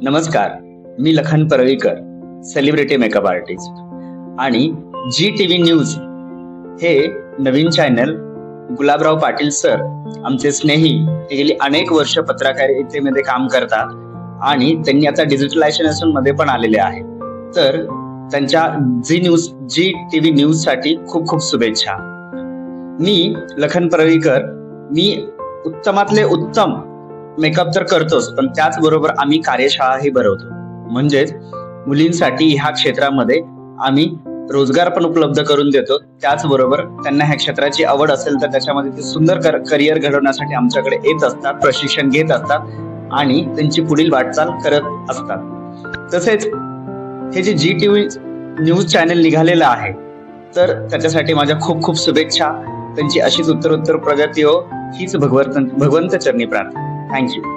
नमस्कार, मी Lakhan Parlikar, celebrity makeup artist आणि जी टीव्ही न्यूज हे नवीन चॅनल गुलाबराव पाटील सर आमचे स्नेही हे गेली अनेक वर्ष पत्रकारितेमध्ये काम करतात आणि त्यांनी आता डिजिटलायझेशन मध्ये पण आलेले आहे. तर त्यांच्या जी टीव्ही न्यूज साठी खूप खूप शुभेच्छा. मी लखन परळीकर, मी उत्तमातले उत्तम मेकअप तर करतोच, पण त्याचबरोबर आम्ही कार्यशाळाही भरवतो. म्हणजेच मुलींसाठी ह्या क्षेत्रामध्ये आम्ही रोजगार पण उपलब्ध करून देतो. त्याचबरोबर त्यांना ह्या क्षेत्राची आवड असेल तर त्याच्यामध्ये ते सुंदर करिअर घडवण्यासाठी आमच्याकडे येत असतात, प्रशिक्षण घेत असतात आणि त्यांची पुढील वाटचाल करत असतात. तसेच हे जे जी टीव्ही न्यूज चॅनल निघालेलं आहे तर त्याच्यासाठी माझ्या खूप खूप शुभेच्छा. त्यांची अशीच उत्तरोत्तर प्रगती हो हीच भगवंत चरणी प्रार्थना. थँक्यू.